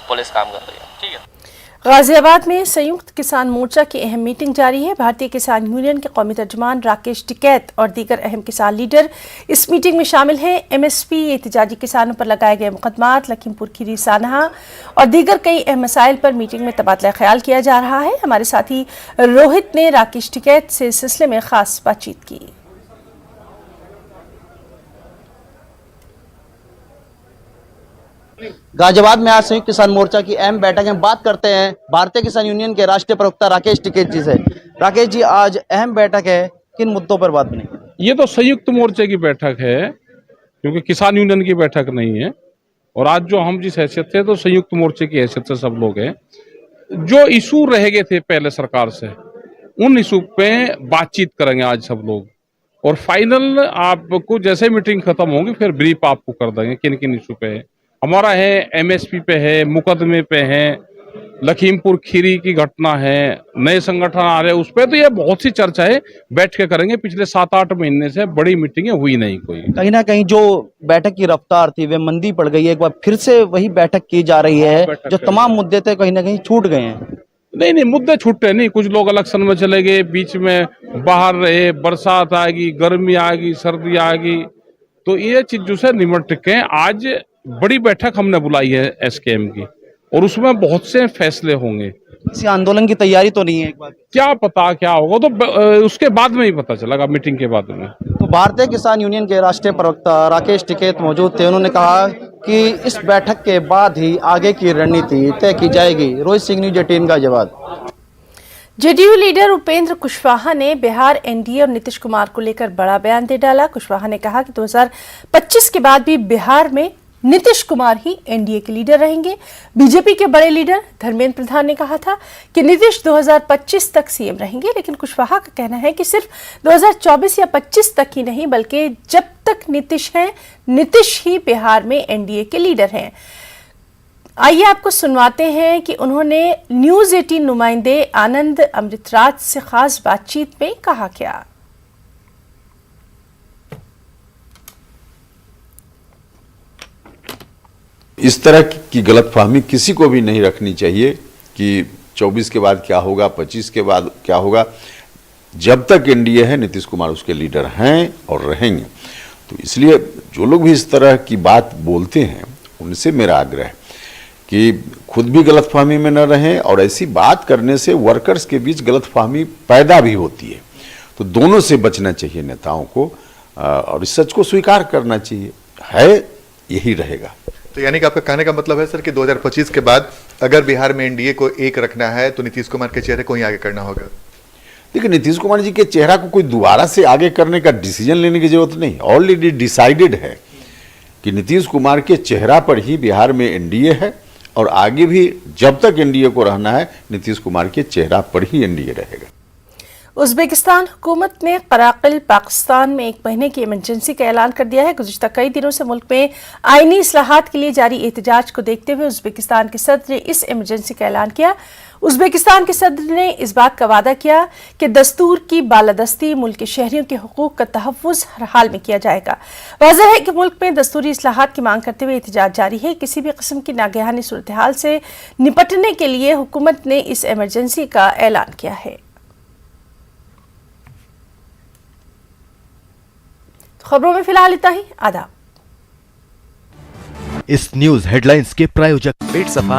Police काम कर रही है। ठीक है। गाजियाबाद में संयुक्त किसान मोर्चा की अहम मीटिंग जारी है। भारतीय किसान यूनियन के कौमी तर्जुमान राकेश टिकैत और दीगर अहम किसान लीडर इस मीटिंग में शामिल हैं। एमएसपी, एहतजाजी किसानों पर लगाए गए मुकदमात, लखीमपुर खीरी, सानहा और दीगर कई अहम मसाइल पर मीटिंग में तबादला ख्याल किया जा रहा है। हमारे साथी रोहित ने राकेश टिकैत से इस सिलसिले में खास बातचीत की। गाजियाबाद में आज संयुक्त किसान मोर्चा की अहम बैठक में बात करते हैं भारतीय किसान यूनियन के राष्ट्रीय प्रवक्ता राकेश टिकैत जी से। राकेश जी, आज अहम बैठक है, किन मुद्दों पर बात बनी? ये तो संयुक्त मोर्चे की बैठक है, क्योंकि किसान यूनियन की बैठक नहीं है। और आज जो हम जिस हैसियत से, तो संयुक्त मोर्चे की हैसियत से सब लोग हैं। जो इशू रह गए थे पहले सरकार से, उन इशू पे बातचीत करेंगे आज सब लोग। और फाइनल आपको जैसे मीटिंग खत्म होगी फिर ब्रीफ आपको कर देंगे किन किन इशू पे है। हमारा है एमएसपी पे है, मुकदमे पे है, लखीमपुर खीरी की घटना है, नए संगठन आ रहे हैं उस पे। तो ये बहुत सी चर्चा है, बैठ के करेंगे। पिछले 7-8 महीने से बड़ी मीटिंगें हुई नहीं कोई। कहीं ना कहीं जो बैठक की रफ्तार थी वे मंदी पड़ गई है। एक बार फिर से वही बैठक की जा रही है, जो तमाम मुद्दे थे कहीं ना कहीं छूट गए हैं। नहीं, मुद्दे छूटे नहीं। कुछ लोग इलेक्शन में चले गए, बीच में बाहर रहे, बरसात आएगी, गर्मी आएगी, सर्दी आएगी, तो ये चीजों से निमट के आज बड़ी बैठक हमने बुलाई है एसकेएम की, और उसमें बहुत से फैसले होंगे। किसी आंदोलन की तैयारी तो नहीं है? एक बार क्या पता क्या होगा, तो उसके बाद में ही पता चलेगा, मीटिंग के बाद में। तो भारतीय किसान यूनियन के राष्ट्रीय प्रवक्ता राकेश टिकैत मौजूद थे। उन्होंने कहा कि इस बैठक के बाद ही आगे की रणनीति तय की जाएगी। Rohit Singh, news 18 Ghaziabad. JDU leader Upendra Kushwaha ने बिहार एनडीए और नीतीश कुमार को लेकर बड़ा बयान दे डाला। कुशवाहा ने कहा कि 2025 के बाद भी बिहार में नीतीश कुमार ही एनडीए के लीडर रहेंगे। बीजेपी के बड़े लीडर धर्मेंद्र प्रधान ने कहा था कि नीतीश 2025 तक सीएम रहेंगे, लेकिन कुशवाहा का कहना है कि सिर्फ 2024 या 25 तक ही नहीं, बल्कि जब तक नीतीश हैं, नीतीश ही बिहार में एनडीए के लीडर हैं। आइए आपको सुनवाते हैं कि उन्होंने न्यूज़ 18 नुमाइंदे आनंद अमृतराज से खास बातचीत में कहा क्या। इस तरह की गलतफहमी किसी को भी नहीं रखनी चाहिए कि 24 के बाद क्या होगा, 25 के बाद क्या होगा। जब तक एनडीए है, नीतीश कुमार उसके लीडर हैं और रहेंगे। तो इसलिए जो लोग भी इस तरह की बात बोलते हैं, उनसे मेरा आग्रह है कि खुद भी गलतफहमी में न रहें, और ऐसी बात करने से वर्कर्स के बीच गलतफहमी पैदा भी होती है। तो दोनों से बचना चाहिए नेताओं को, और इस सच को स्वीकार करना चाहिए, है यही रहेगा। तो यानी कि आपका कहने का मतलब है सर कि 2025 के बाद अगर बिहार में एनडीए को एक रखना है तो नीतीश कुमार के चेहरे को ही आगे करना होगा। देखिए, नीतीश कुमार जी के चेहरा को कोई दोबारा से आगे करने का डिसीजन लेने की जरूरत नहीं। ऑलरेडी डिसाइडेड है कि नीतीश कुमार के चेहरा पर ही बिहार में एनडीए है, और आगे भी जब तक एनडीए को रहना है, नीतीश कुमार के चेहरा पर ही एनडीए रहेगा। उज़्बेकिस्तान हुकूमत ने कराकल पाकिस्तान में 1 महीने की इमरजेंसी का ऐलान कर दिया है। गुज़िश्ता कई दिनों से मुल्क में आईनी इस्लाहात के लिए जारी एहतजाज को देखते हुए उज़्बेकिस्तान के सदर ने इस इमरजेंसी का ऐलान किया। उज़्बेकिस्तान के सदर ने इस बात का वादा किया कि दस्तूर की बालादस्ती, मुल्क के शहरियों के हुकूक का तहफ़्फ़ुज़ हर हाल में किया जाएगा। वाज़ेह है कि मुल्क में दस्तूरी इस्लाहात की मांग करते हुए एहतजाज जारी है। किसी भी किस्म की नागहानी सूरत हाल से निपटने के लिए हुकूमत ने इस इमरजेंसी का ऐलान किया है। खबरों में फिलहाल इतना ही। आदाब। इस न्यूज हेडलाइंस के प्रायोजक पेट सफा